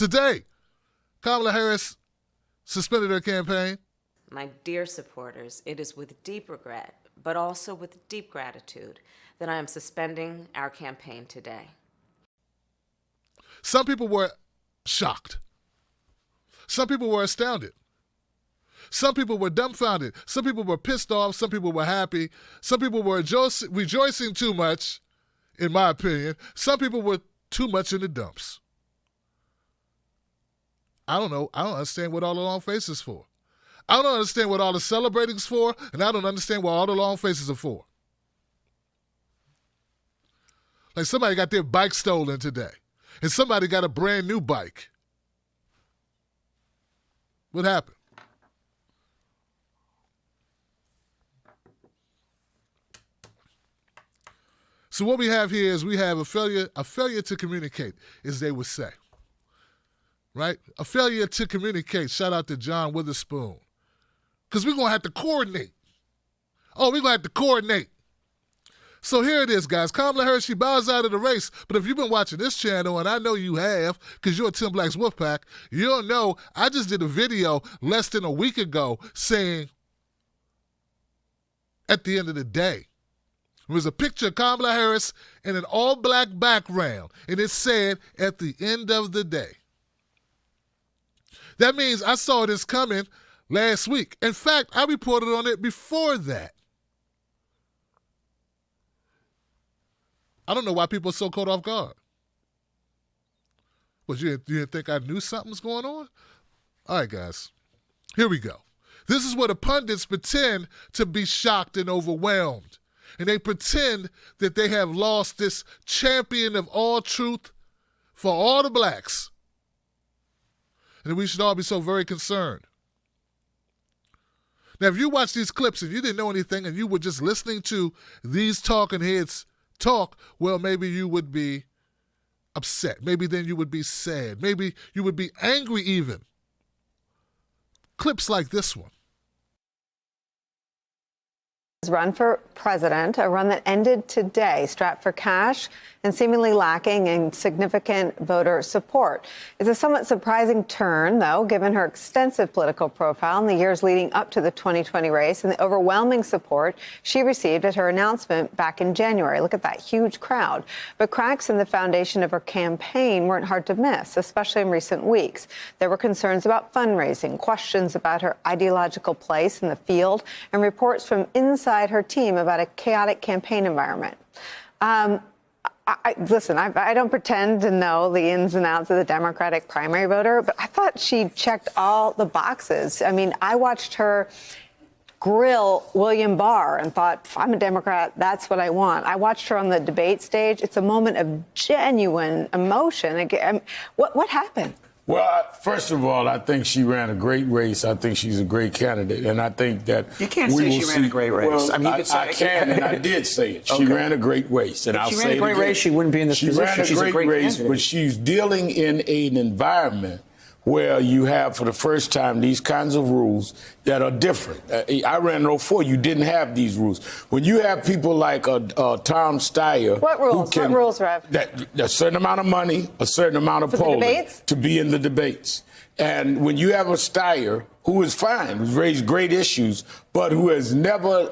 Today, Kamala Harris suspended her campaign. My dear supporters, it is with deep regret, but also with deep gratitude, that I am suspending our campaign today. Some people were shocked. Some people were astounded. Some people were dumbfounded. Some people were pissed off. Some people were happy. Some people were rejoicing too much, in my opinion. Some people were too much in the dumps. I don't know. I don't understand what all the long faces for. I don't understand what all the celebrating's for, and I don't understand what all the long faces are for. Like somebody got their bike stolen today, and somebody got a brand new bike. What happened? So what we have here is we have a failure to communicate, as they would say. Right? A failure to communicate. Shout out to John Witherspoon. Because we're going to have to coordinate. Oh, we're going to have to coordinate. So here it is, guys. Kamala Harris, she bows out of the race. But if you've been watching this channel, and I know you have, because you're a Tim Black's Wolfpack, you'll know I just did a video less than a week ago saying, at the end of the day, there was a picture of Kamala Harris in an all-black background, and it said, at the end of the day. That means I saw this coming last week. In fact, I reported on it before that. I don't know why people are so caught off guard. But you didn't think I knew something was going on? All right, guys. Here we go. This is where the pundits pretend to be shocked and overwhelmed. And they pretend that they have lost this champion of all truth for all the blacks. And we should all be so very concerned. Now, if you watch these clips and you didn't know anything and you were just listening to these talking heads talk, well, maybe you would be upset. Maybe then you would be sad. Maybe you would be angry even. Clips like this one. Run for president, a run that ended today, strapped for cash and seemingly lacking in significant voter support. It's a somewhat surprising turn, though, given her extensive political profile in the years leading up to the 2020 race and the overwhelming support she received at her announcement back in January. Look at that huge crowd. But cracks in the foundation of her campaign weren't hard to miss, especially in recent weeks. There were concerns about fundraising, questions about her ideological place in the field, and reports from inside her team about a chaotic campaign environment. Listen, I don't pretend to know the ins and outs of the Democratic primary voter, but I thought she checked all the boxes. I mean, I watched her grill William Barr and thought, if I'm a Democrat, that's what I want. I watched her on the debate stage. It's a moment of genuine emotion. What happened? Well, first of all, I think she ran a great race. I think she's a great candidate, and I think that you can't say she ran a great race. Well, I mean, I can, and I did say it. She okay. ran a great race, and I'll say it again. She ran a great race. She wouldn't be in this position. She ran a great race, but she's dealing in an environment where you have, for the first time, these kinds of rules that are different. I ran in 04. You didn't have these rules. When you have people like Tom Steyer. What rules? What rules, Rev? A certain amount of money, a certain amount of polling to be in the debates. And when you have a Steyer who is fine, who's raised great issues, but who has never,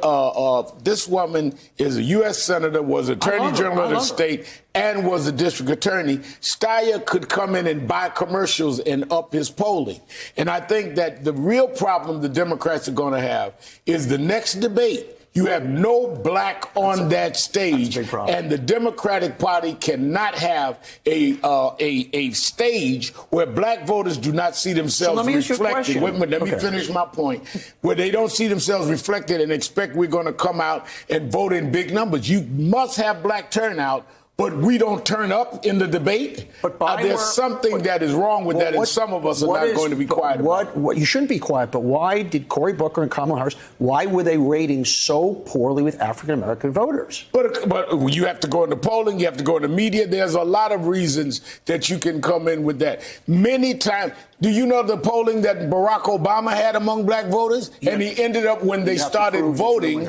this woman is a U.S. Senator, was Attorney General of the state, and was a district attorney. Steyer could come in and buy commercials and up his polling. And I think that the real problem the Democrats are going to have is the next debate. You have no black on that stage, and the Democratic Party cannot have a stage where black voters do not see themselves reflected. Wait a minute, let me finish my point. Where they don't see themselves reflected and expect we're going to come out and vote in big numbers. You must have black turnout. But we don't turn up in the debate. But there's something that is wrong with that, and some of us are not going to be quiet about it. What you shouldn't be quiet, but why did Cory Booker and Kamala Harris, why were they rating so poorly with African-American voters? But you have to go into polling, you have to go into media. There's a lot of reasons that you can come in with that. Many times, do you know the polling that Barack Obama had among black voters? Yeah. And he ended up, when they started voting,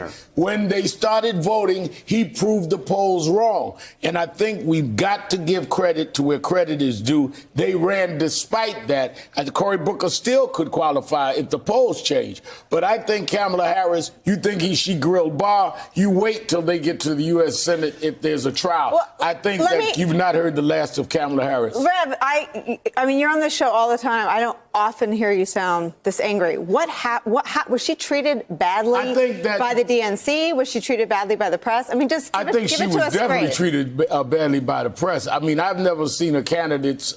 he proved the polls wrong. And I think we've got to give credit to where credit is due. They ran despite that, and Cory Booker still could qualify if the polls change. But I think Kamala Harris, you think she grilled Barr, you wait till they get to the U.S. Senate if there's a trial. Well, I think that you've not heard the last of Kamala Harris. Rev, I mean, you're on the show all the time. I don't often hear you sound this angry. What was she treated badly by the DNC? Was she treated badly by the press? I mean, just give it to us straight. I think she was definitely treated badly by the press. I mean, I've never seen a candidate's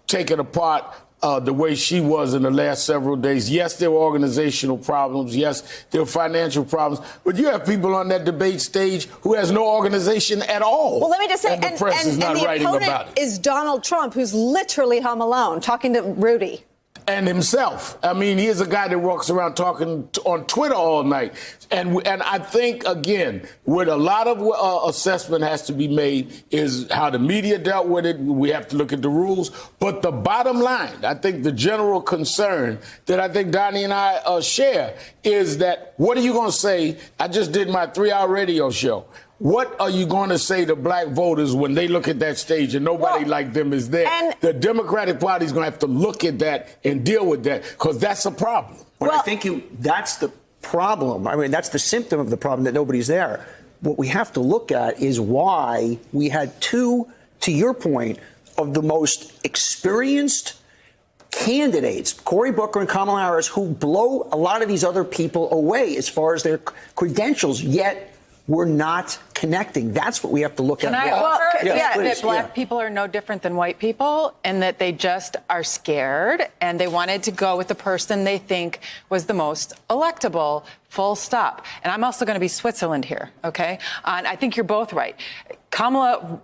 taken apart the way she was in the last several days. Yes, there were organizational problems. Yes, there were financial problems. But you have people on that debate stage who has no organization at all. Well, let me just say, and the press is not writing about it. Is Donald Trump, who's literally home alone, talking to Rudy. And himself. I mean, he is a guy that walks around talking on Twitter all night. And I think, again, what a lot of assessment has to be made is how the media dealt with it. We have to look at the rules. But the bottom line, I think the general concern that I think Donnie and I share is that what are you going to say? I just did my 3-hour radio show. What are you going to say to black voters when they look at that stage and nobody like them is there? The Democratic Party is going to have to look at that and deal with that because that's a problem. But I think that's the problem. I mean, that's the symptom of the problem, that nobody's there. What we have to look at is why we had two, to your point, of the most experienced candidates, Cory Booker and Kamala Harris, who blow a lot of these other people away as far as their credentials, yet we're not connecting. That's what we have to look at. That black people are no different than white people, and that they just are scared, and they wanted to go with the person they think was the most electable, full stop. And I'm also going to be Switzerland here, okay? And I think you're both right. Kamala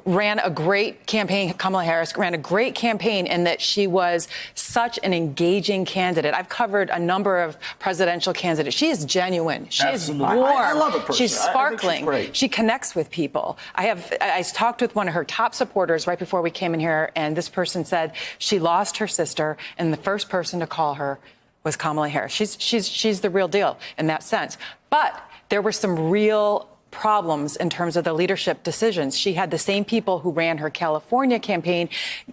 ran a great campaign. Kamala Harris ran a great campaign in that she was such an engaging candidate. I've covered a number of presidential candidates. She is genuine. She is warm. I love her. She's sparkling. She connects with people. I talked with one of her top supporters right before we came in here, and this person said she lost her sister, and the first person to call her was Kamala Harris. She's the real deal in that sense. But there were some real problems in terms of the leadership decisions. She had the same people who ran her California campaign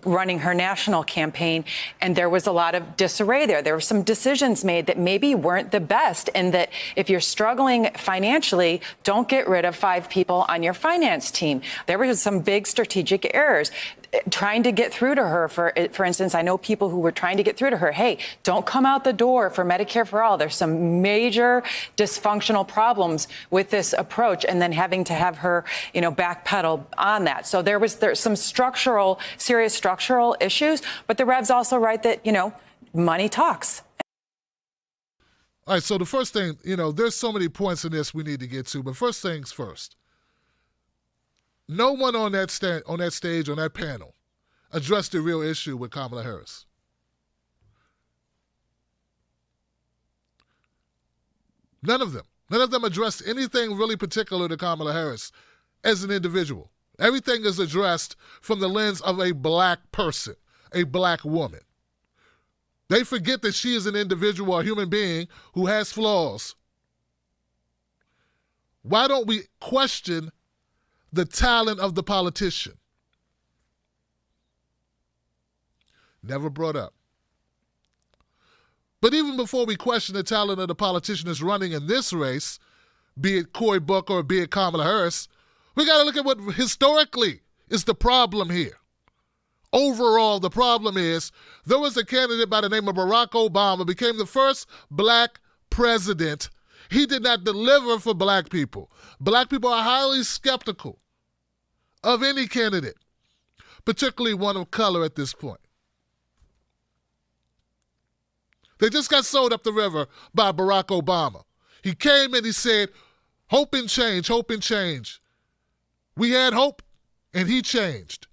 running her national campaign, and there was a lot of disarray there. There were some decisions made that maybe weren't the best, and that if you're struggling financially, don't get rid of 5 people on your finance team. There were some big strategic errors. Trying to get through to her, for instance, I know people who were trying to get through to her, hey, don't come out the door for Medicare for all. There's some major dysfunctional problems with this approach, and then having to have her, backpedal on that. So there's some serious structural issues, but the Rev's also right that, money talks. All right, so the first thing, there's so many points in this we need to get to, but first things first. No one on that stage, on that panel, addressed the real issue with Kamala Harris. None of them. None of them addressed anything really particular to Kamala Harris as an individual. Everything is addressed from the lens of a black person, a black woman. They forget that she is an individual, a human being who has flaws. Why don't we question the talent of the politician? Never brought up. But even before we question the talent of the politician that's running in this race, be it Cory Booker or be it Kamala Harris, we got to look at what historically is the problem here. Overall, the problem is there was a candidate by the name of Barack Obama, became the first black president. He did not deliver for black people. Black people are highly skeptical of any candidate, particularly one of color at this point. They just got sold up the river by Barack Obama. He came and he said, hope and change, hope and change. We had hope, and he changed.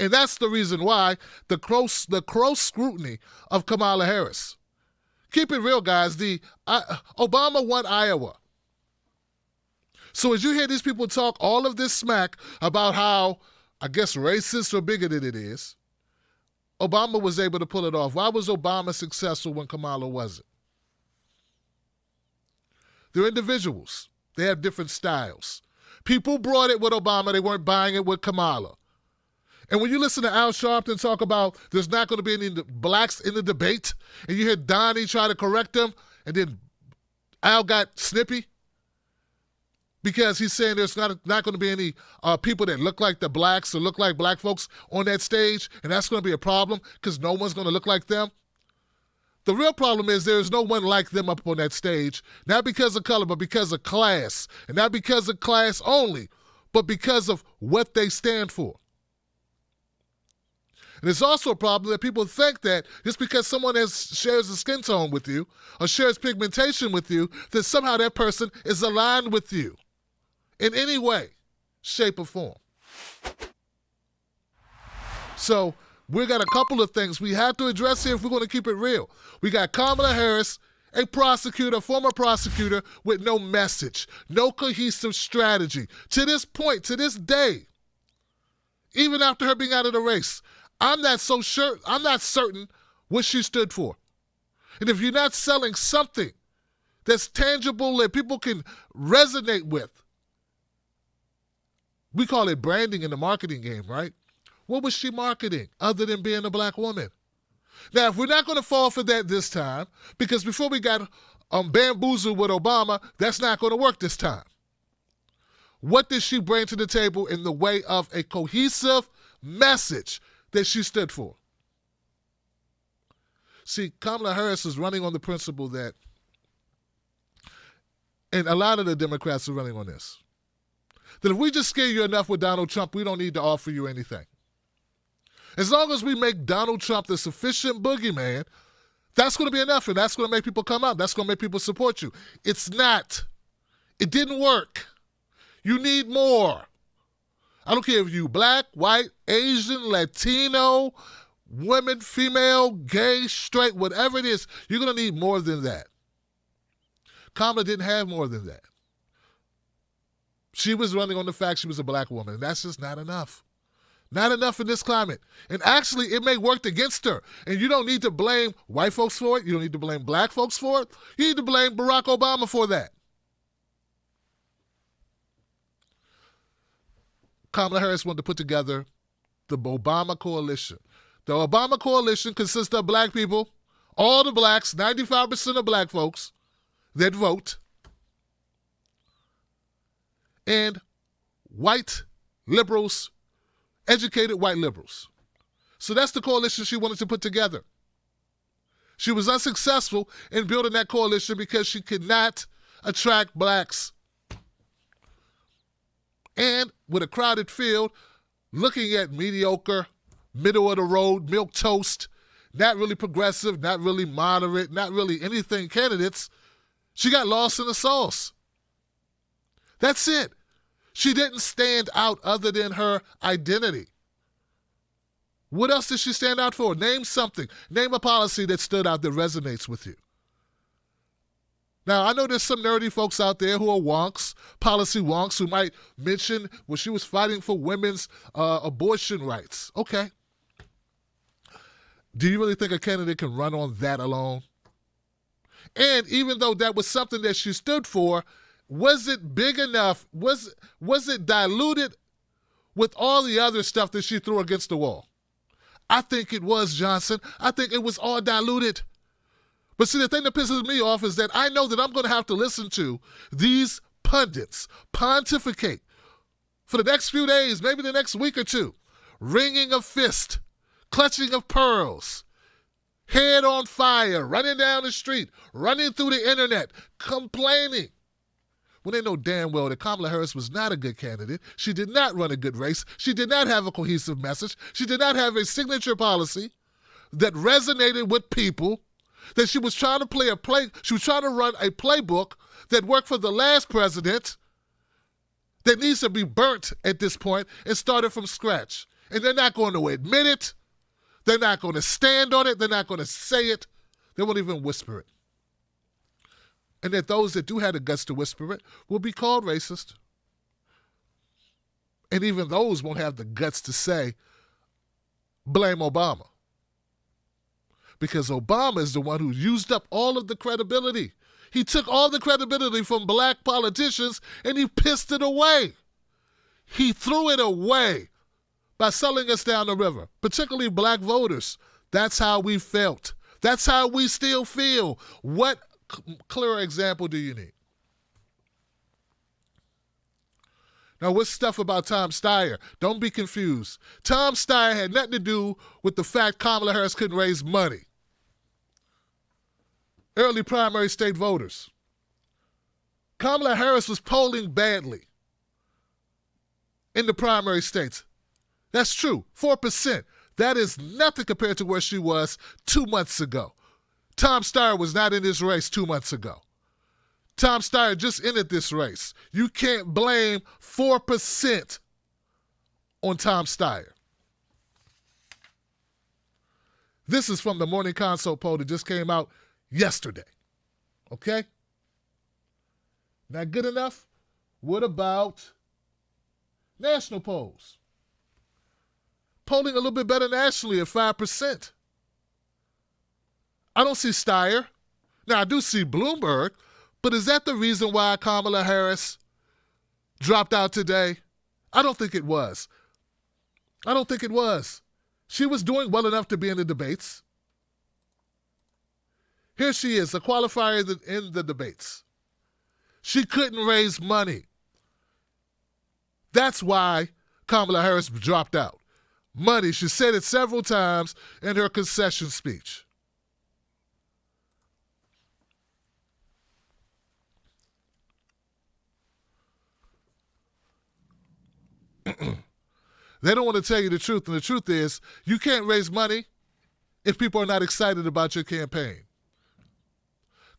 And that's the reason why the close scrutiny of Kamala Harris. Keep it real, guys. Obama won Iowa. So as you hear these people talk all of this smack about how, I guess, racist or bigoted it is, Obama was able to pull it off. Why was Obama successful when Kamala wasn't? They're individuals. They have different styles. People brought it with Obama. They weren't buying it with Kamala. And when you listen to Al Sharpton talk about there's not going to be any blacks in the debate, and you hear Donnie try to correct him, and then Al got snippy because he's saying there's not going to be any people that look like the blacks or look like black folks on that stage, and that's going to be a problem because no one's going to look like them. The real problem is there's no one like them up on that stage, not because of color, but because of class. And not because of class only, but because of what they stand for. And it's also a problem that people think that just because someone shares a skin tone with you or shares pigmentation with you, that somehow that person is aligned with you in any way, shape, or form. So we got a couple of things we have to address here if we're going to keep it real. We got Kamala Harris, a prosecutor, former prosecutor, with no message, no cohesive strategy. To this point, to this day, even after her being out of the race, I'm not certain what she stood for. And if you're not selling something that's tangible that people can resonate with, we call it branding in the marketing game, right? What was she marketing other than being a black woman? Now, if we're not going to fall for that this time, because before we got bamboozled with Obama, that's not going to work this time. What did she bring to the table in the way of a cohesive message that she stood for? See, Kamala Harris is running on the principle that, and a lot of the Democrats are running on this, that if we just scare you enough with Donald Trump, we don't need to offer you anything. As long as we make Donald Trump the sufficient boogeyman, that's going to be enough, and that's going to make people come out. That's going to make people support you. It's not. It didn't work. You need more. I don't care if you black, white, Asian, Latino, women, female, gay, straight, whatever it is, you're going to need more than that. Kamala didn't have more than that. She was running on the fact she was a black woman, and that's just not enough. Not enough in this climate. And actually, it may work against her. And you don't need to blame white folks for it. You don't need to blame black folks for it. You need to blame Barack Obama for that. Kamala Harris wanted to put together the Obama coalition. The Obama coalition consists of black people, all the blacks, 95% of black folks that vote, and white liberals, educated white liberals. So that's the coalition she wanted to put together. She was unsuccessful in building that coalition because she could not attract blacks. And with a crowded field, looking at mediocre, middle of the road, milquetoast, not really progressive, not really moderate, not really anything candidates, she got lost in the sauce. That's it. She didn't stand out other than her identity. What else did she stand out for? Name something. Name a policy that stood out that resonates with you. Now, I know there's some nerdy folks out there who are wonks, policy wonks, who might mention when she was fighting for women's abortion rights. Okay. Do you really think a candidate can run on that alone? And even though that was something that she stood for, was it big enough? Was it diluted with all the other stuff that she threw against the wall? I think it was, Johnson. I think it was all diluted. But see, the thing that pisses me off is that I know that I'm going to have to listen to these pundits pontificate for the next few days, maybe the next week or two, wringing of fist, clutching of pearls, head on fire, running down the street, running through the internet, complaining, when they know damn well that Kamala Harris was not a good candidate. She did not run a good race. She did not have a cohesive message. She did not have a signature policy that resonated with people, that she was trying to she was trying to run a playbook that worked for the last president that needs to be burnt at this point and started from scratch. And they're not going to admit it. They're not going to stand on it. They're not going to say it. They won't even whisper it. And that those that do have the guts to whisper it will be called racist. And even those won't have the guts to say, blame Obama. Because Obama is the one who used up all of the credibility. He took all the credibility from black politicians and he pissed it away. He threw it away by selling us down the river, particularly black voters. That's how we felt. That's how we still feel. What clearer example do you need? Now, what's stuff about Tom Steyer? Don't be confused. Tom Steyer had nothing to do with the fact Kamala Harris couldn't raise money. Early primary state voters. Kamala Harris was polling badly in the primary states. That's true, 4%. That is nothing compared to where she was 2 months ago. Tom Steyer was not in this race 2 months ago. Tom Steyer just entered this race. You can't blame 4% on Tom Steyer. This is from the Morning Consult poll that just came out yesterday. Okay? Not good enough? What about national polls? Polling a little bit better nationally at 5%. I don't see Steyer. Now, I do see Bloomberg, but is that the reason why Kamala Harris dropped out today? I don't think it was. I don't think it was. She was doing well enough to be in the debates. Here she is, a qualifier in the debates. She couldn't raise money. That's why Kamala Harris dropped out. Money, she said it several times in her concession speech. They don't want to tell you the truth, and the truth is you can't raise money if people are not excited about your campaign.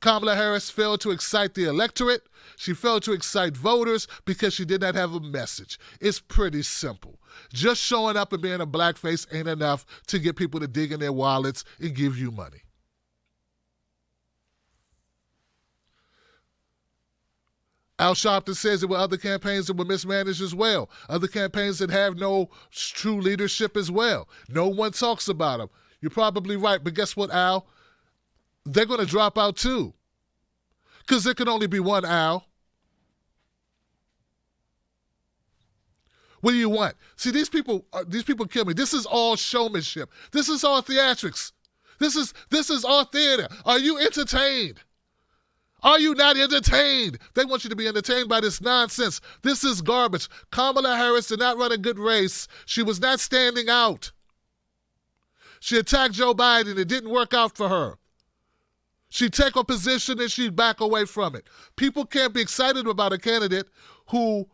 Kamala Harris failed to excite the electorate. She failed to excite voters because she did not have a message. It's pretty simple. Just showing up and being a blackface ain't enough to get people to dig in their wallets and give you money. Al Sharpton says there were other campaigns that were mismanaged as well. Other campaigns that have no true leadership as well. No one talks about them. You're probably right, but guess what, Al? They're going to drop out too. Because there can only be one Al. What do you want? See, these people kill me. This is all showmanship. This is all theatrics. This is all theater. Are you entertained? Are you not entertained? They want you to be entertained by this nonsense. This is garbage. Kamala Harris did not run a good race. She was not standing out. She attacked Joe Biden. It didn't work out for her. She'd take a position and she'd back away from it. People can't be excited about a candidate who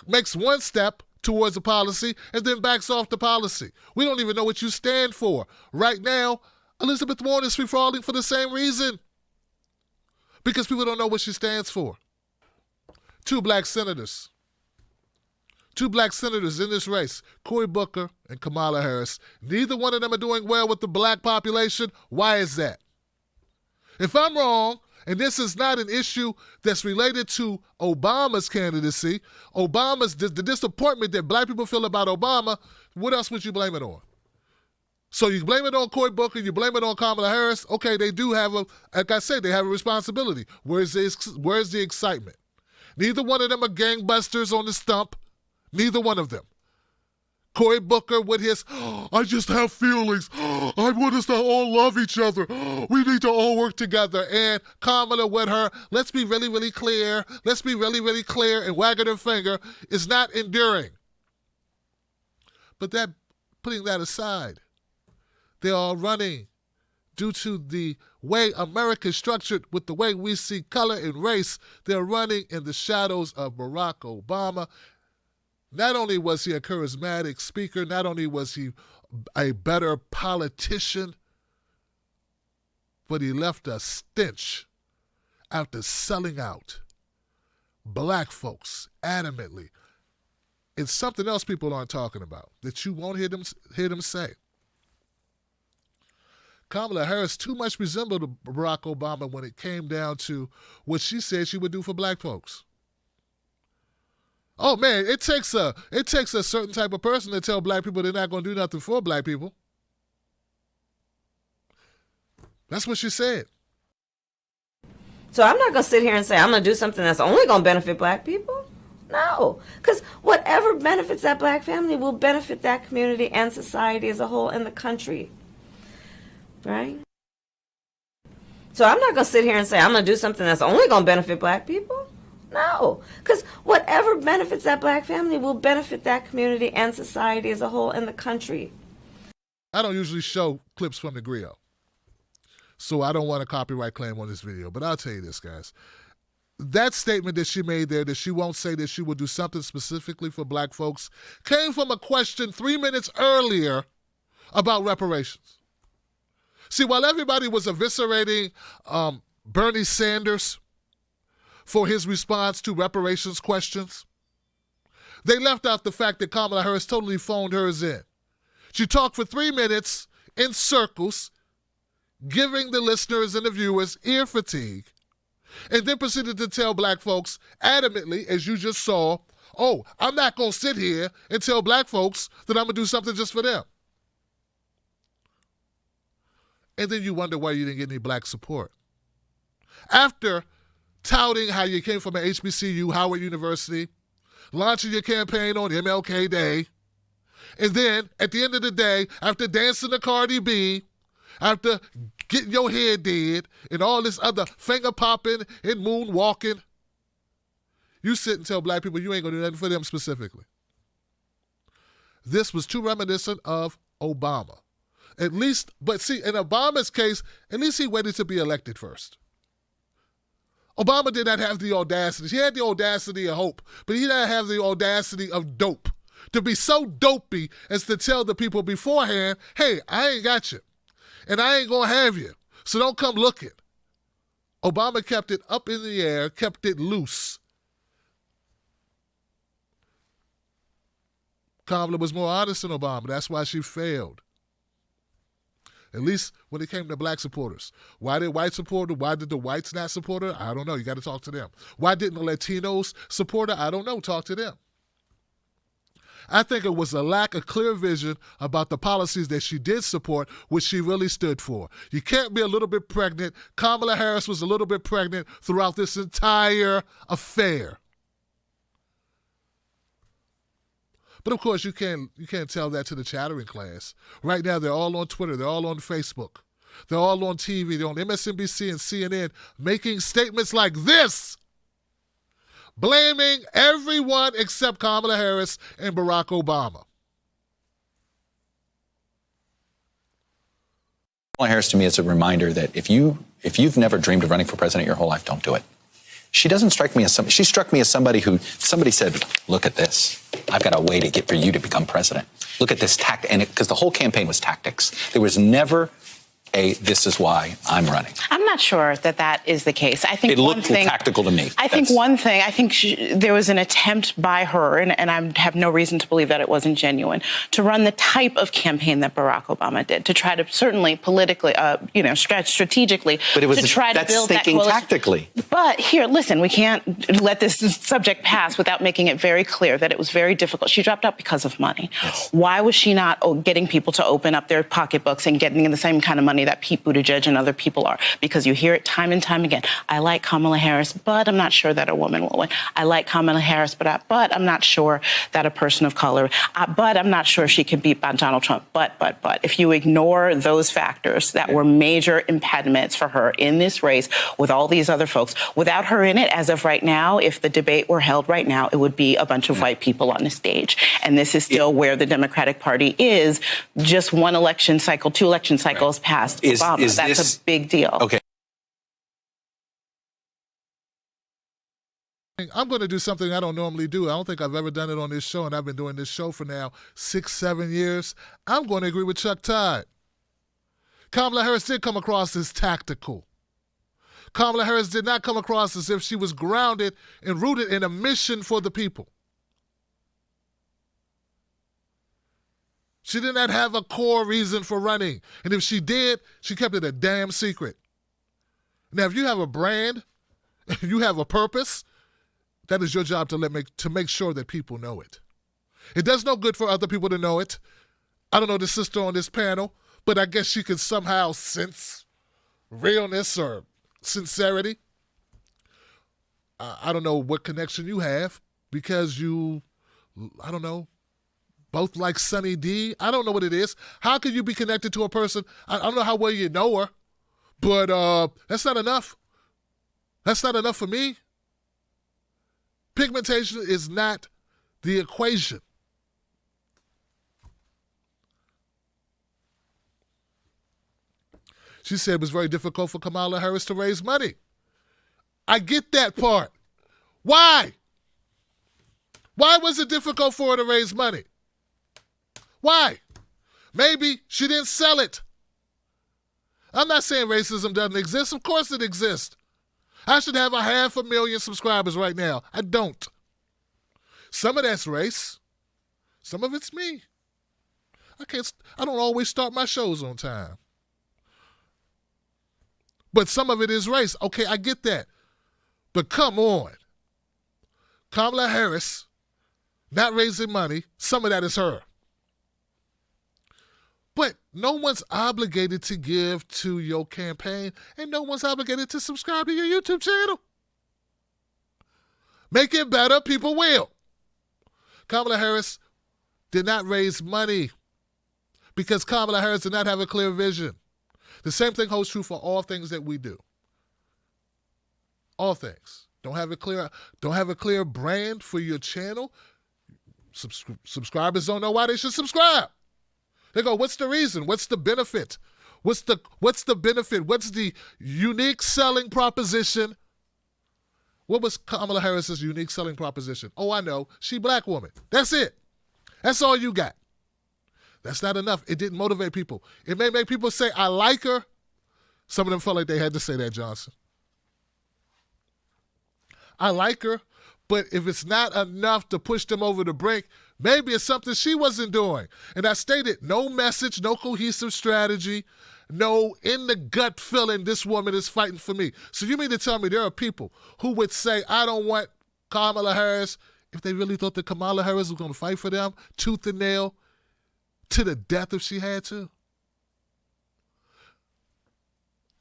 makes one step towards a policy and then backs off the policy. We don't even know what you stand for. Right now, Elizabeth Warren is free-falling for the same reason. Because people don't know what she stands for. Two black senators in this race, Cory Booker and Kamala Harris. Neither one of them are doing well with the black population. Why is that? If I'm wrong, and this is not an issue that's related to Obama's candidacy, the disappointment that black people feel about Obama, what else would you blame it on? So you blame it on Cory Booker, you blame it on Kamala Harris. Okay, they do have like I said, they have a responsibility. Where's the excitement? Neither one of them are gangbusters on the stump. Neither one of them. Cory Booker with his, I just have feelings. I want us to all love each other. We need to all work together. And Kamala with her, let's be really, really clear. Let's be really, really clear and wagging her finger is not enduring. But putting that aside, they're all running due to the way America is structured with the way we see color and race. They're running in the shadows of Barack Obama. Not only was he a charismatic speaker, not only was he a better politician, but he left a stench after selling out black folks adamantly. It's something else people aren't talking about that you won't hear them say. Kamala Harris too much resembled Barack Obama when it came down to what she said she would do for black folks. Oh man, it takes a certain type of person to tell black people they're not going to do nothing for black people. That's what she said. So I'm not going to sit here and say I'm going to do something that's only going to benefit black people. No, because whatever benefits that black family will benefit that community and society as a whole and the country, right? So I'm not going to sit here and say I'm going to do something that's only going to benefit black people. No, because whatever benefits that black family will benefit that community and society as a whole and the country. I don't usually show clips from the griot, so I don't want a copyright claim on this video. But I'll tell you this, guys. That statement that she made there, that she won't say that she will do something specifically for black folks, came from a question 3 minutes earlier about reparations. See, while everybody was eviscerating Bernie Sanders for his response to reparations questions, they left out the fact that Kamala Harris totally phoned hers in. She talked for 3 minutes in circles, giving the listeners and the viewers ear fatigue, and then proceeded to tell black folks adamantly, as you just saw, oh, I'm not going to sit here and tell black folks that I'm going to do something just for them. And then you wonder why you didn't get any black support. After touting how you came from an HBCU, Howard University, launching your campaign on MLK Day, and then at the end of the day, after dancing to Cardi B, after getting your head did, and all this other finger popping and moonwalking, you sit and tell black people you ain't going to do nothing for them specifically. This was too reminiscent of Obama. At least, but see, in Obama's case, at least he waited to be elected first. Obama did not have the audacity. He had the audacity of hope, but he did not have the audacity of dope. To be so dopey as to tell the people beforehand, hey, I ain't got you, and I ain't going to have you, so don't come looking. Obama kept it up in the air, kept it loose. Kamala was more honest than Obama. That's why she failed. At least when it came to black supporters. Why did white support her? Why did the whites not support her? I don't know. You got to talk to them. Why didn't the Latinos support her? I don't know. Talk to them. I think it was a lack of clear vision about the policies that she did support, which she really stood for. You can't be a little bit pregnant. Kamala Harris was a little bit pregnant throughout this entire affair. But of course, you can't tell that to the chattering class. Right now, they're all on Twitter. They're all on Facebook. They're all on TV. They're on MSNBC and CNN making statements like this, blaming everyone except Kamala Harris and Barack Obama. Kamala Harris to me is a reminder that if you've never dreamed of running for president your whole life, don't do it. She doesn't strike me as somebody. She struck me as somebody who somebody said, "Look at this. I've got a way to get for you to become president. Look at this tact." And because the whole campaign was tactics, there was never this is why I'm running. I'm not sure that is the case. I think it looked tactical to me. I think there was an attempt by her, and I have no reason to believe that it wasn't genuine, to run the type of campaign that Barack Obama did, to try to certainly politically, strategically, but it was to try to build that coalition. Tactically. But here, listen, we can't let this subject pass without making it very clear that it was very difficult. She dropped out because of money. Yes. Why was she not getting people to open up their pocketbooks and getting the same kind of money that Pete Buttigieg and other people are? Because you hear it time and time again. I like Kamala Harris, but I'm not sure that a woman will win. I like Kamala Harris, but I'm not sure that a person of color, but I'm not sure she can beat Donald Trump. But if you ignore those factors that were major impediments for her in this race with all these other folks, without her in it, as of right now, if the debate were held right now, it would be a bunch of white people on the stage. And this is still where the Democratic Party is, just one election cycle, 2 election cycles past Obama. That's a big deal. Okay. I'm going to do something I don't normally do. I don't think I've ever done it on this show, and I've been doing this show for now 6-7 years. I'm going to agree with Chuck Todd. Kamala Harris did come across as tactical. Kamala Harris did not come across as if she was grounded and rooted in a mission for the people. She did not have a core reason for running. And if she did, she kept it a damn secret. Now, if you have a brand, you have a purpose, that is your job to make sure that people know it. It does no good for other people to know it. I don't know the sister on this panel, but I guess she could somehow sense realness or sincerity. I don't know what connection you have, because you, I don't know, both like Sunny D. I don't know what it is. How can you be connected to a person? I don't know how well you know her, but that's not enough. That's not enough for me. Pigmentation is not the equation. She said it was very difficult for Kamala Harris to raise money. I get that part. Why? Why was it difficult for her to raise money? Why? Maybe she didn't sell it. I'm not saying racism doesn't exist. Of course it exists. I should have 500,000 subscribers right now. I don't. Some of that's race. Some of it's me. I don't always start my shows on time. But some of it is race. Okay, I get that. But come on. Kamala Harris not raising money, some of that is her. But no one's obligated to give to your campaign, and no one's obligated to subscribe to your YouTube channel. Make it better, people will. Kamala Harris did not raise money because Kamala Harris did not have a clear vision. The same thing holds true for all things that we do. All things. Don't have a clear brand for your channel. Subscribers don't know why they should subscribe. They go, what's the reason? What's the benefit? What's the benefit? What's the unique selling proposition? What was Kamala Harris's unique selling proposition? Oh, I know. She black woman. That's it. That's all you got. That's not enough. It didn't motivate people. It may make people say, I like her. Some of them felt like they had to say that, Johnson. I like her, but if it's not enough to push them over the brink, maybe it's something she wasn't doing. And I stated, no message, no cohesive strategy, no in the gut feeling this woman is fighting for me. So you mean to tell me there are people who would say, I don't want Kamala Harris, if they really thought that Kamala Harris was going to fight for them, tooth and nail, to the death if she had to?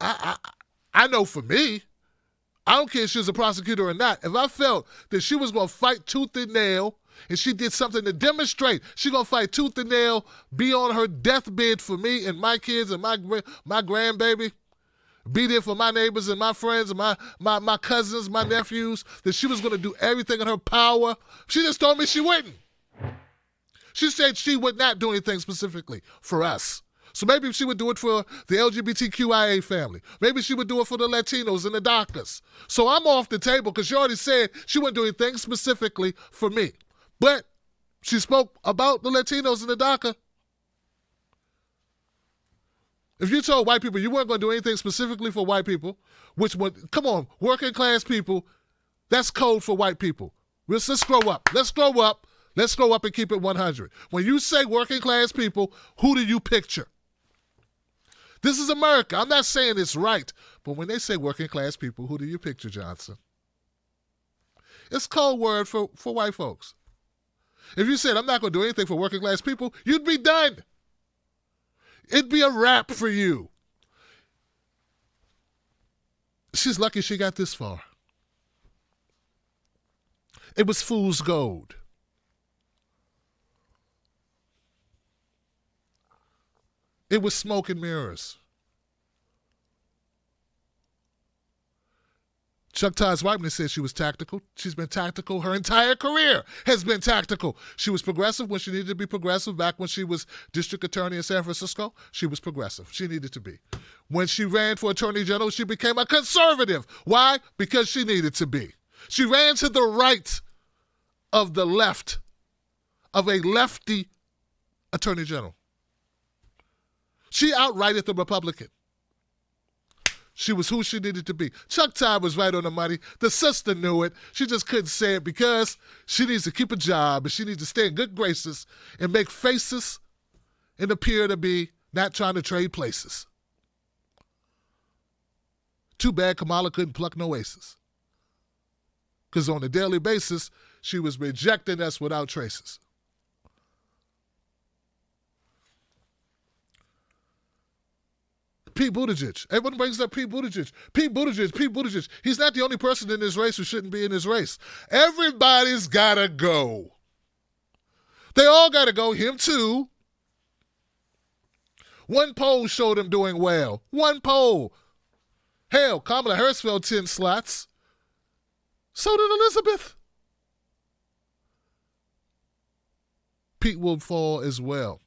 I know for me, I don't care if she was a prosecutor or not. If I felt that she was going to fight tooth and nail and she did something to demonstrate she's going to fight tooth and nail, be on her deathbed for me and my kids and my grandbaby, be there for my neighbors and my friends and my cousins, my nephews, that she was going to do everything in her power, she just told me she wouldn't. She said she would not do anything specifically for us. So maybe she would do it for the LGBTQIA family. Maybe she would do it for the Latinos and the DACAs. So I'm off the table because she already said she wouldn't do anything specifically for me. But she spoke about the Latinos and the DACA. If you told white people you weren't going to do anything specifically for white people, which one, come on, working class people, that's code for white people. Let's grow up. Let's grow up. Let's grow up and keep it 100. When you say working class people, who do you picture? This is America. I'm not saying it's right, but when they say working class people, who do you picture, Johnson? It's code word for white folks. If you said, I'm not going to do anything for working class people, you'd be done. It'd be a wrap for you. She's lucky she got this far. It was fool's gold. It was smoke and mirrors. Chuck Todd's Whiteman said she was tactical. She's been tactical. Her entire career has been tactical. She was progressive when she needed to be progressive. Back when she was district attorney in San Francisco, she was progressive. She needed to be. When she ran for attorney general, she became a conservative. Why? Because she needed to be. She ran to the right of the left, of a lefty attorney general. She outrighted the Republican. She was who she needed to be. Chuck Todd was right on the money. The sister knew it. She just couldn't say it because she needs to keep a job and she needs to stay in good graces and make faces and appear to be not trying to trade places. Too bad Kamala couldn't pluck no aces. Because on a daily basis, she was rejecting us without traces. Pete Buttigieg. Everyone brings up Pete Buttigieg. Pete Buttigieg, Pete Buttigieg. He's not the only person in this race who shouldn't be in this race. Everybody's got to go. They all got to go. Him too. One poll showed him doing well. One poll. Hell, Kamala Harris filled 10 slots. So did Elizabeth. Pete will fall as well.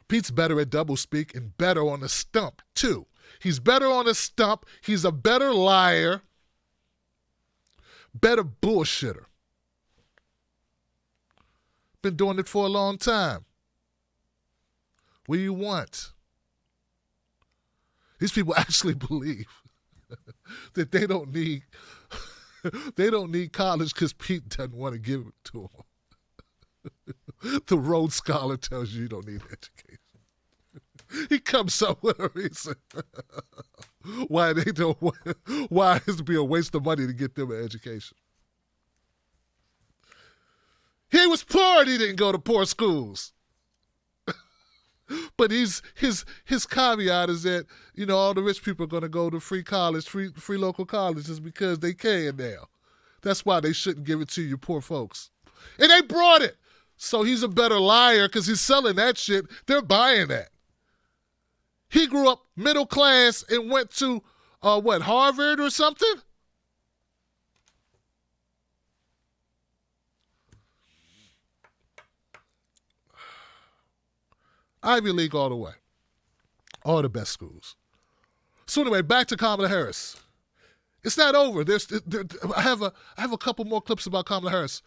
Pete's better at doublespeak and better on the stump, too. He's better on the stump. He's a better liar. Better bullshitter. Been doing it for a long time. What do you want? These people actually believe that they don't need college because Pete doesn't want to give it to them. The Rhodes Scholar tells you don't need education. He comes up with a reason why they don't want, why it's be a waste of money to get them an education. He was poor and he didn't go to poor schools. But his caveat is that, all the rich people are going to go to free college, free local colleges because they can now. That's why they shouldn't give it to you poor folks. And they brought it. So he's a better liar because he's selling that shit. They're buying that. He grew up middle class and went to, Harvard or something? Ivy League all the way. All the best schools. So anyway, back to Kamala Harris. It's not over. I have a couple more clips about Kamala Harris.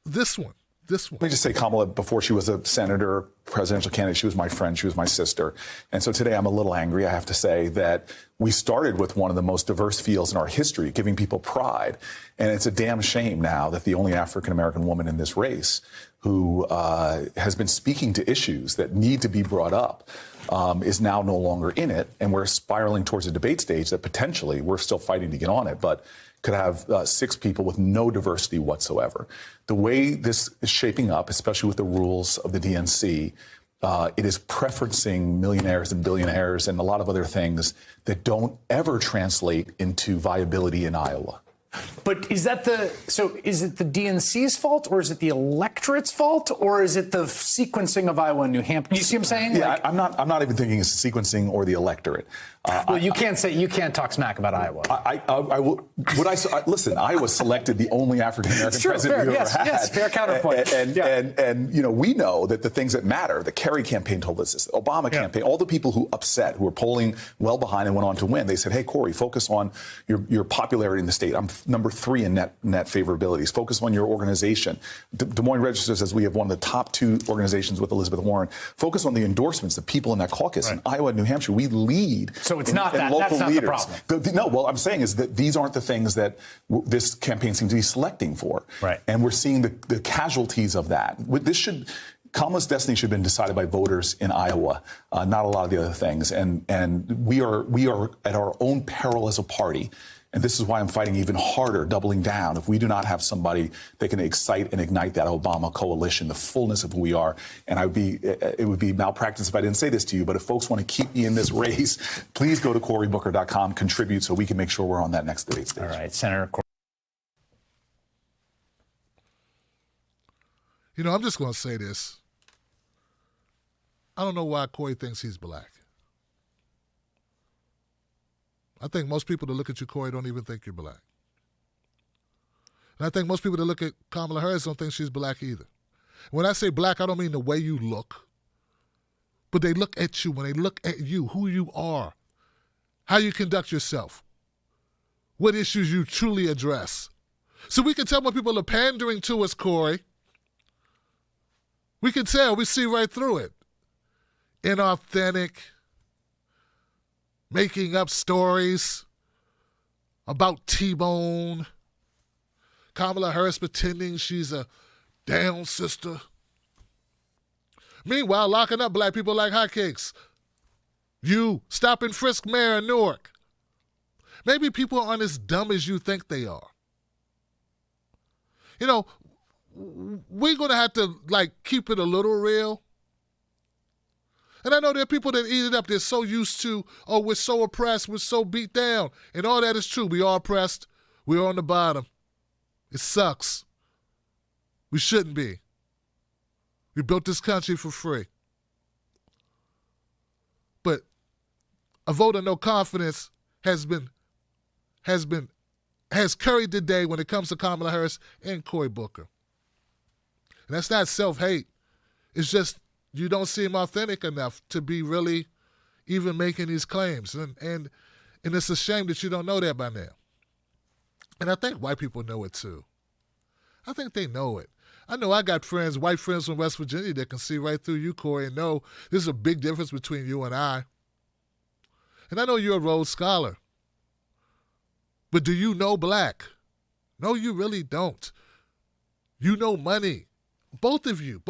This one. Let me just say, Kamala, before she was a senator, presidential candidate, she was my friend, she was my sister. And so today I'm a little angry, I have to say, that we started with one of the most diverse fields in our history, giving people pride. And it's a damn shame now that the only African-American woman in this race who has been speaking to issues that need to be brought up is now no longer in it. And we're spiraling towards a debate stage that potentially, we're still fighting to get on it, but could have 6 people with no diversity whatsoever. The way this is shaping up, especially with the rules of the DNC, it is preferencing millionaires and billionaires and a lot of other things that don't ever translate into viability in Iowa. But is it the DNC's fault, or is it the electorate's fault, or is it the sequencing of Iowa and New Hampshire? You see what I'm saying? Yeah, I'm not even thinking it's the sequencing or the electorate. Well, you can't talk smack about Iowa. I will. Listen, Iowa selected the only African American president we ever had. Yes, fair counterpoint. And we know that the things that matter. The Kerry campaign told us this. The Obama campaign. All the people who were polling well behind and went on to win. They said, "Hey, Corey, focus on your popularity in the state. I'm number 3 in net favorabilities. Focus on your organization." Des Moines Register says we have one of the top 2 organizations with Elizabeth Warren. Focus on the endorsements, the people in that caucus. In Iowa and New Hampshire, we lead. So it's not that. That's not leaders. the problem. No, what I'm saying is that these aren't the things that this campaign seems to be selecting for. Right. And we're seeing the casualties of that. Kamala's destiny should have been decided by voters in Iowa, not a lot of the other things. And we are at our own peril as a party. And this is why I'm fighting even harder, doubling down. If we do not have somebody that can excite and ignite that Obama coalition, the fullness of who we are, and it would be malpractice if I didn't say this to you, but if folks want to keep me in this race, please go to CoreyBooker.com, contribute so we can make sure we're on that next debate stage. All right, Senator Corey. I'm just going to say this. I don't know why Corey thinks he's black. I think most people that look at you, Corey, don't even think you're black. And I think most people that look at Kamala Harris don't think she's black either. When I say black, I don't mean the way you look. But they look at you, when they look at you, who you are, how you conduct yourself, what issues you truly address. So we can tell when people are pandering to us, Corey. We can tell. We see right through it. Inauthentic, making up stories about T-Bone, Kamala Harris pretending she's a down sister. Meanwhile, locking up black people like hotcakes. You, stop and frisk Mayor of Newark. Maybe people aren't as dumb as you think they are. We're going to have to, keep it a little real. And I know there are people that eat it up. They're so used to, oh, we're so oppressed, we're so beat down. And all that is true. We are oppressed. We're on the bottom. It sucks. We shouldn't be. We built this country for free. But a vote of no confidence has carried the day when it comes to Kamala Harris and Cory Booker. And that's not self-hate. It's just you don't seem authentic enough to be really even making these claims. And it's a shame that you don't know that by now. And I think white people know it too. I think they know it. I know I got friends, white friends from West Virginia that can see right through you, Cory, and know there's a big difference between you and I. And I know you're a Rhodes Scholar. But do you know black? No, you really don't. You know money. Both of you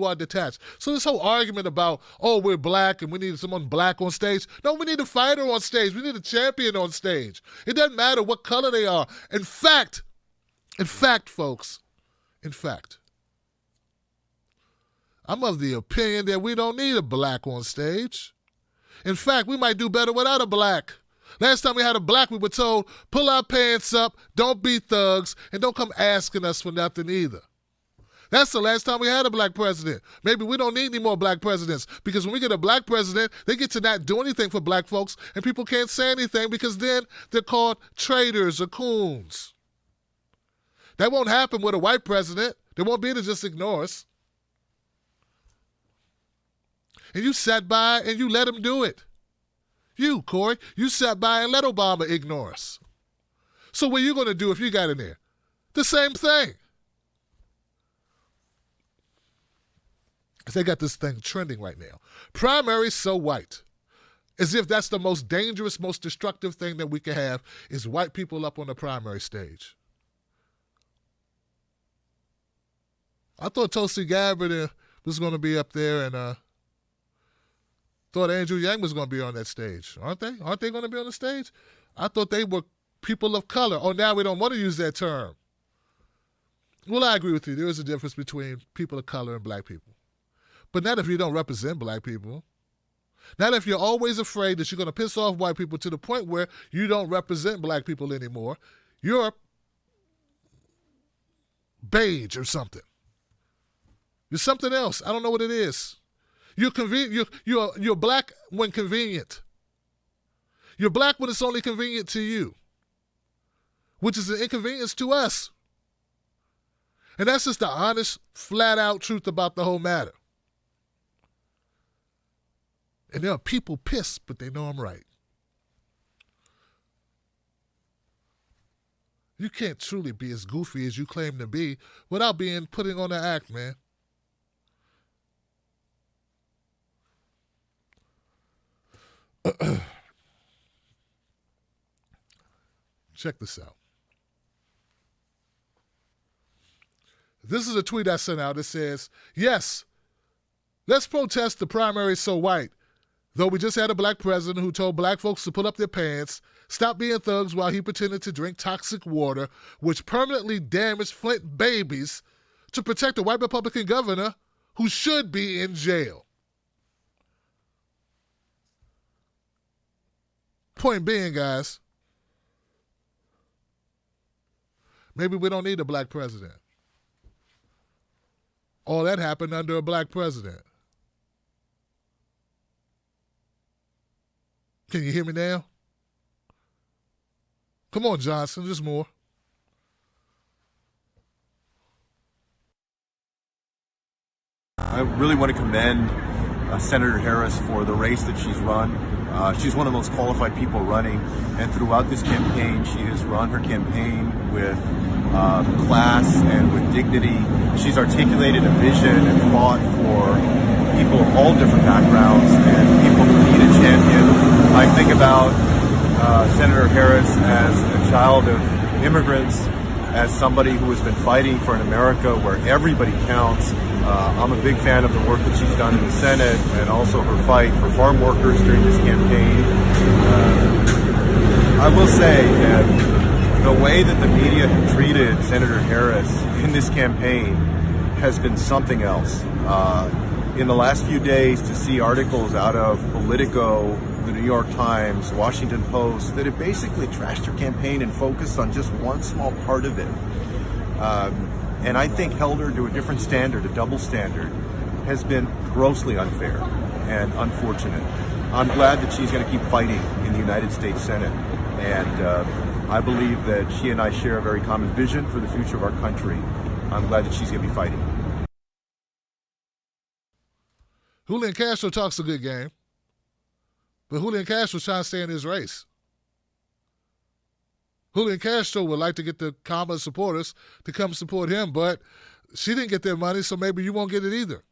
are detached. So this whole argument about, oh, we're black and we need someone black on stage. No, we need a fighter on stage. We need a champion on stage. It doesn't matter what color they are. In fact, folks, I'm of the opinion that we don't need a black on stage. In fact, we might do better without a black. Last time we had a black, we were told, pull our pants up, don't be thugs, and don't come asking us for nothing either. That's the last time we had a black president. Maybe we don't need any more black presidents, because when we get a black president, they get to not do anything for black folks, and people can't say anything because then they're called traitors or coons. That won't happen with a white president. They won't be able to just ignore us. And you sat by and you let him do it. You, Cory, you sat by and let Obama ignore us. So what are you going to do if you got in there? The same thing. They got this thing trending right now. Primaries so white. As if that's the most dangerous, most destructive thing that we can have is white people up on the primary stage. I thought Tulsi Gabbard was going to be up there, and thought Andrew Yang was going to be on that stage. Aren't they? Aren't they going to be on the stage? I thought they were people of color. Oh, now we don't want to use that term. Well, I agree with you. There is a difference between people of color and black people. But not if you don't represent black people. Not if you're always afraid that you're going to piss off white people to the point where you don't represent black people anymore. You're beige or something. You're something else. I don't know what it is. You're you're black when convenient. You're black when it's only convenient to you, which is an inconvenience to us. And that's just the honest, flat-out truth about the whole matter. And there are people pissed, but they know I'm right. You can't truly be as goofy as you claim to be without putting on an act, man. Check this out. This is a tweet I sent out that says, yes, let's protest the primary so white. Though we just had a black president who told black folks to pull up their pants, stop being thugs while he pretended to drink toxic water, which permanently damaged Flint babies, to protect a white Republican governor who should be in jail. Point being, guys, maybe we don't need a black president. All that happened under a black president. Can you hear me now? Come on, Johnson, there's more. I really want to commend Senator Harris for the race that she's run. She's one of the most qualified people running, and throughout this campaign, she has run her campaign with class and with dignity. She's articulated a vision and fought for people of all different backgrounds and people who need a champion. I think about Senator Harris as a child of immigrants, as somebody who has been fighting for an America where everybody counts. I'm a big fan of the work that she's done in the Senate and also her fight for farm workers during this campaign. I will say that the way that the media have treated Senator Harris in this campaign has been something else. in the last few days to see articles out of Politico, the New York Times, Washington Post, that have basically trashed her campaign and focused on just one small part of it. And I think held her to a different standard, a double standard, has been grossly unfair and unfortunate. I'm glad that she's going to keep fighting in the United States Senate. And I believe that she and I share a very common vision for the future of our country. I'm glad that she's going to be fighting. Julian Castro talks a good game, but Julian Castro's trying to stay in his race. Julian Castro would like to get the Kamala supporters to come support him, but she didn't get their money, so maybe you won't get it either.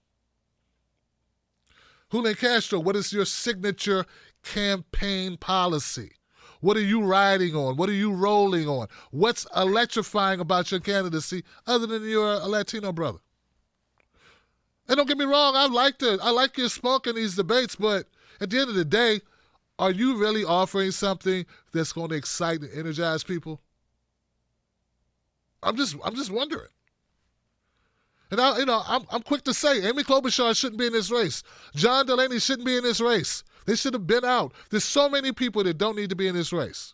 Julian Castro, what is your signature campaign policy? What are you riding on? What are you rolling on? What's electrifying about your candidacy other than you're a Latino brother? And don't get me wrong, I like your spunk in these debates, but at the end of the day, are you really offering something that's going to excite and energize people? I'm just wondering. And I'm quick to say Amy Klobuchar shouldn't be in this race. John Delaney shouldn't be in this race. They should have been out. There's so many people that don't need to be in this race.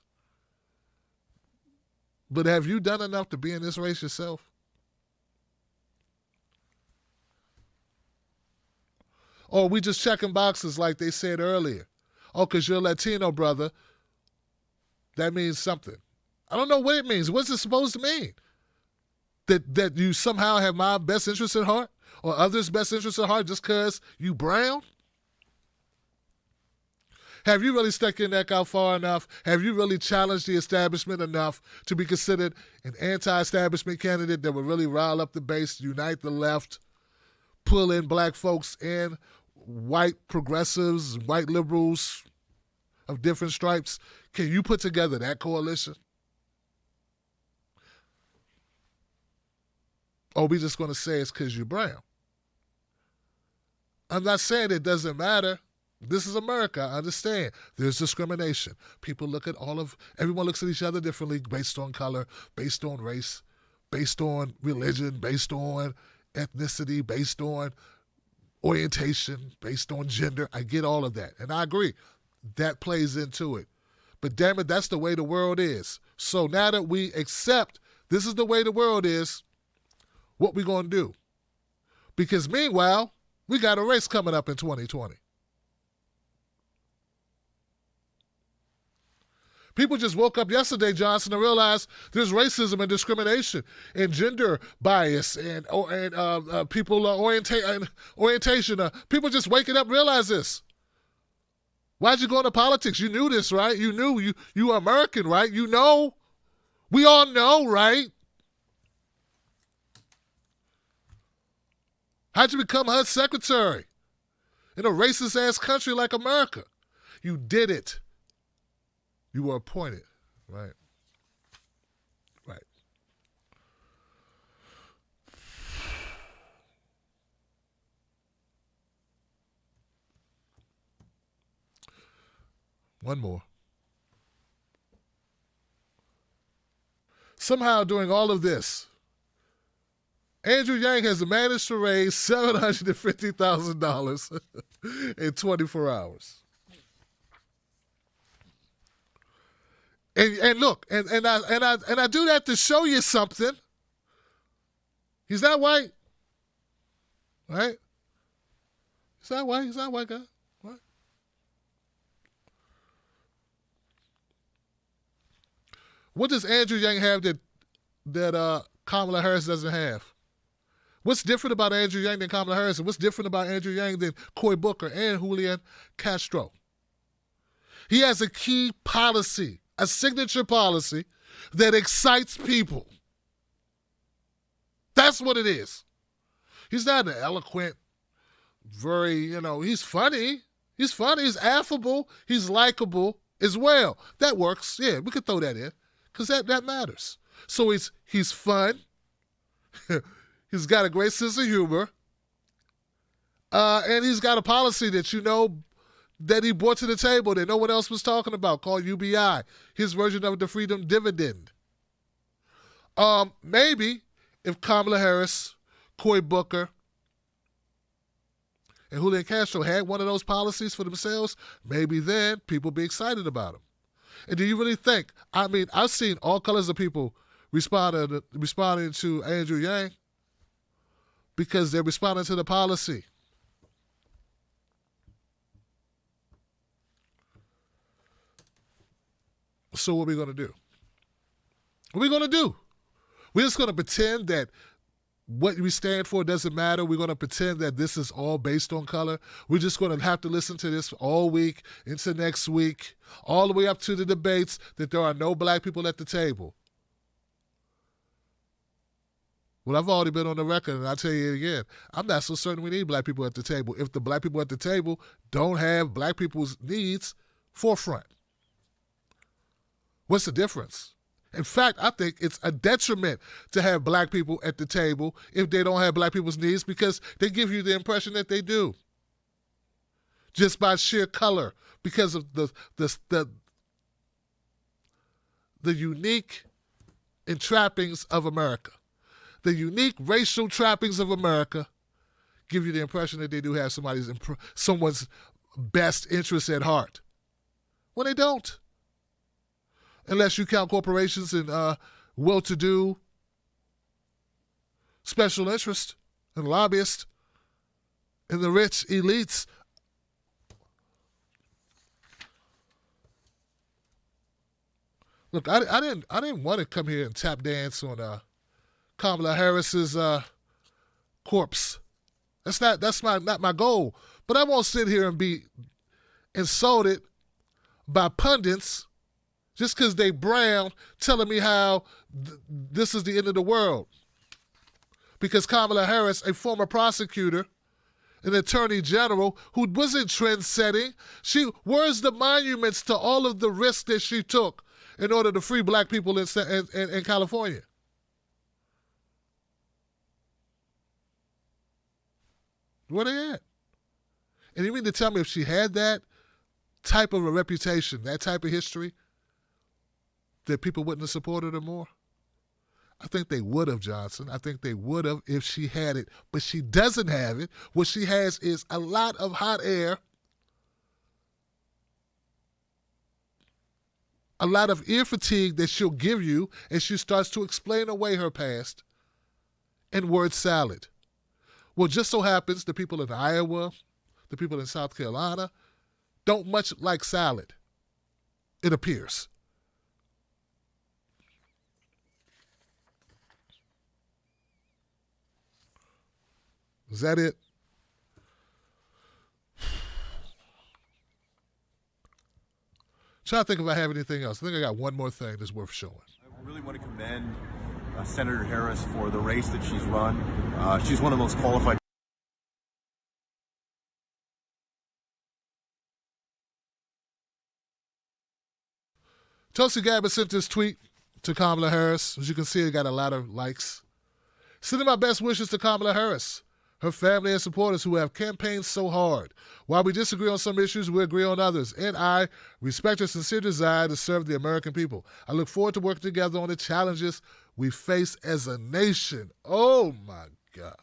But have you done enough to be in this race yourself? Or are we just checking boxes like they said earlier? Oh, because you're a Latino brother, that means something. I don't know what it means. What's it supposed to mean? That you somehow have my best interest at heart or others' best interest at heart just because you brown? Have you really stuck your neck out far enough? Have you really challenged the establishment enough to be considered an anti-establishment candidate that would really rile up the base, unite the left, pull in black folks and white progressives, white liberals of different stripes? Can you put together that coalition? Or are we just going to say it's because you're brown? I'm not saying it doesn't matter. This is America. I understand. There's discrimination. Everyone looks at each other differently based on color, based on race, based on religion, based on ethnicity, based on orientation, based on gender. I get all of that. And I agree. That plays into it. But damn it, that's the way the world is. So now that we accept this is the way the world is, what we going to do? Because meanwhile, we got a race coming up in 2020. People just woke up yesterday, Johnson, and realized there's racism and discrimination and gender bias and people orientation. People just waking up and realize this. Why'd you go into politics? You knew this, right? You knew you were American, right? You know. We all know, right? How'd you become HUD secretary in a racist-ass country like America? You did it. You were appointed, right? Right. One more. Somehow during all of this, Andrew Yang has managed to raise $750,000 in 24 hours. And look, and I do that to show you something. He's not white, right? He's not white. He's not a white guy, right? What does Andrew Yang have that Kamala Harris doesn't have? What's different about Andrew Yang than Kamala Harris? And what's different about Andrew Yang than Cory Booker and Julian Castro? He has a key policy, a signature policy that excites people. That's what it is. He's not an eloquent, he's funny. He's funny. He's affable. He's likable as well. That works. Yeah, we could throw that in because that matters. So he's fun. He's got a great sense of humor. And he's got a policy that that he brought to the table that no one else was talking about called UBI, his version of the freedom dividend. Maybe if Kamala Harris, Cory Booker, and Julian Castro had one of those policies for themselves, maybe then people be excited about them. And do you really think, I mean, I've seen all colors of people responding to Andrew Yang because they're responding to the policy. So what are we going to do? What are we going to do? We're just going to pretend that what we stand for doesn't matter. We're going to pretend that this is all based on color. We're just going to have to listen to this all week into next week, all the way up to the debates, that there are no black people at the table. Well, I've already been on the record, and I'll tell you again, I'm not so certain we need black people at the table if the black people at the table don't have black people's needs forefront. What's the difference? In fact, I think it's a detriment to have black people at the table if they don't have black people's needs, because they give you the impression that they do. Just by sheer color, because of the unique trappings of America. The unique racial trappings of America give you the impression that they do have someone's best interest at heart. Well, they don't. Unless you count corporations and well-to-do special interests and lobbyists and the rich elites. Look, I didn't want to come here and tap dance on Kamala Harris's corpse. That's not my goal. But I won't sit here and be insulted by pundits just because they brown telling me how this is the end of the world. Because Kamala Harris, a former prosecutor, an attorney general who wasn't trend-setting, where's the monuments to all of the risks that she took in order to free black people in California? Where they at? And you mean to tell me if she had that type of a reputation, that type of history, that people wouldn't have supported her more? I think they would have, Johnson. I think they would have if she had it. But she doesn't have it. What she has is a lot of hot air, a lot of ear fatigue that she'll give you as she starts to explain away her past in word salad. Well, just so happens the people in Iowa, the people in South Carolina, don't much like salad, it appears. Is that it? Trying to think if I have anything else. I think I got one more thing that's worth showing. I really want to commend Senator Harris for the race that she's run. She's one of the most qualified. Tulsi Gabbard sent this tweet to Kamala Harris. As you can see, it got a lot of likes. Sending my best wishes to Kamala Harris, her family and supporters who have campaigned so hard. While we disagree on some issues, we agree on others. And I respect her sincere desire to serve the American people. I look forward to working together on the challenges we face as a nation. Oh, my God.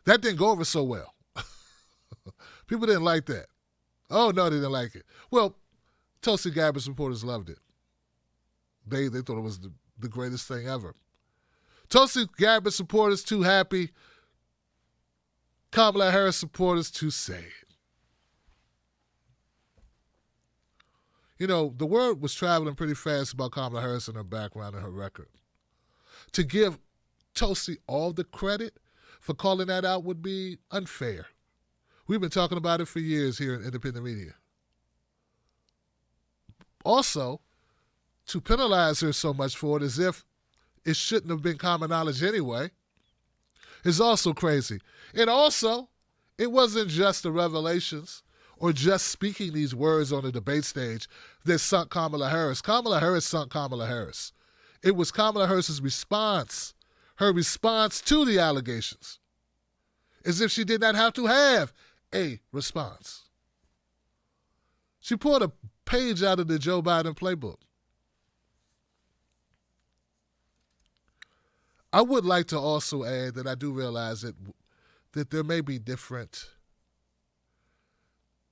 That didn't go over so well. People didn't like that. Oh, no, they didn't like it. Well, Tulsi Gabbard supporters loved it. They thought it was the greatest thing ever. Tulsi Gabbard supporters too happy. Kamala Harris supporters too sad. You know, the word was traveling pretty fast about Kamala Harris and her background and her record. To give Tulsi all the credit for calling that out would be unfair. We've been talking about it for years here in independent media. Also, to penalize her so much for it as if it shouldn't have been common knowledge anyway is also crazy. And also, it wasn't just the revelations or just speaking these words on the debate stage that sunk Kamala Harris. Kamala Harris sunk Kamala Harris. It was Kamala Harris's response, her response to the allegations, as if she did not have to have a response. She pulled a page out of the Joe Biden playbook. I would like to also add that I do realize that there may be different,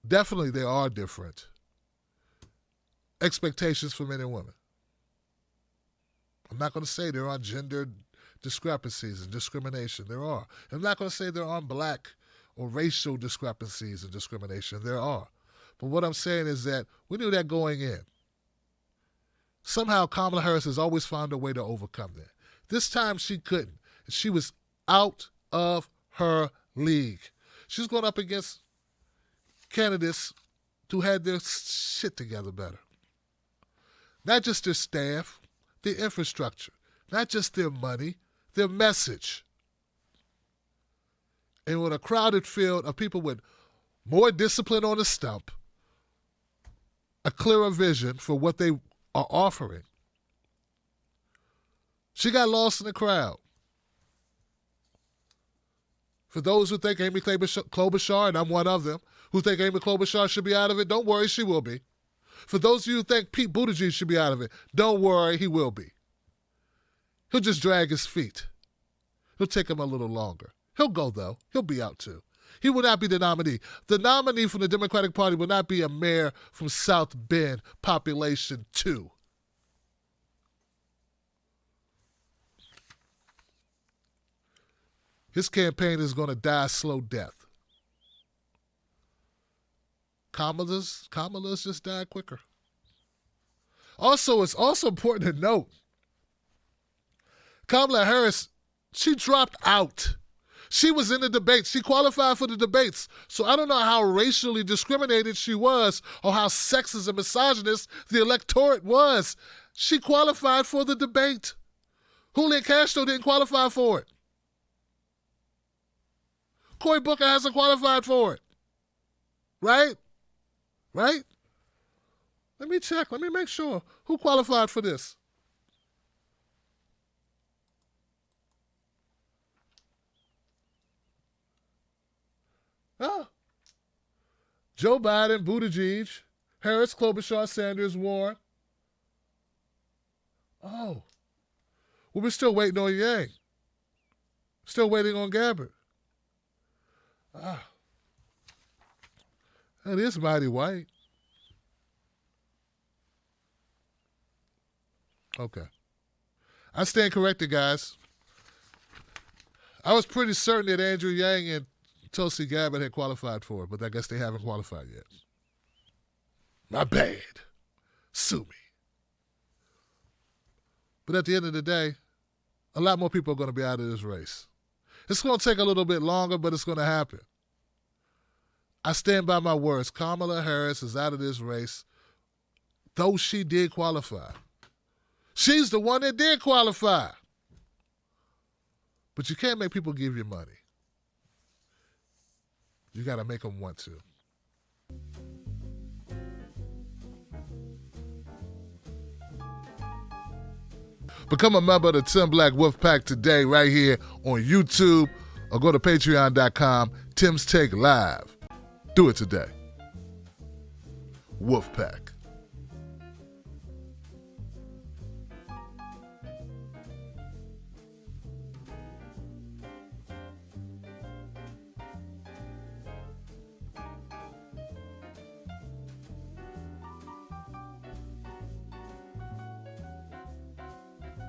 definitely there are different expectations for men and women. I'm not going to say there aren't gender discrepancies and discrimination. There are. I'm not going to say there aren't black or racial discrepancies and discrimination. There are. But what I'm saying is that we knew that going in. Somehow Kamala Harris has always found a way to overcome that. This time she couldn't. She was out of her league. She's going up against candidates who had their shit together better. Not just their staff, their infrastructure, not just their money, their message. And with a crowded field of people with more discipline on the stump, a clearer vision for what they are offering, she got lost in the crowd. For those who think Amy Klobuchar, and I'm one of them, who think Amy Klobuchar should be out of it, don't worry, she will be. For those of you who think Pete Buttigieg should be out of it, don't worry, he will be. He'll just drag his feet. It'll take him a little longer. He'll go, though. He'll be out, too. He will not be the nominee. The nominee from the Democratic Party will not be a mayor from South Bend, population 2. His campaign is going to die a slow death. Kamala's just died quicker. Also, it's also important to note, Kamala Harris, she dropped out. She was in the debates. She qualified for the debates. So I don't know how racially discriminated she was or how sexist and misogynist the electorate was. She qualified for the debate. Julian Castro didn't qualify for it. Cory Booker hasn't qualified for it. Right? Right? Let me check. Let me make sure. Who qualified for this? Oh. Joe Biden, Buttigieg, Harris, Klobuchar, Sanders, Warren. Oh. Well, we're still waiting on Yang. Still waiting on Gabbard. Ah. That is mighty white. Okay. I stand corrected, guys. I was pretty certain that Andrew Yang and Tulsi Gabbard had qualified for it, but I guess they haven't qualified yet. My bad. Sue me. But at the end of the day, a lot more people are going to be out of this race. It's going to take a little bit longer, but it's going to happen. I stand by my words. Kamala Harris is out of this race, though she did qualify. She's the one that did qualify. But you can't make people give you money. You got to make them want to. Become a member of the Tim Black Wolf Pack today right here on YouTube or go to patreon.com, Tim's Take Live. Do it today. Wolf Pack.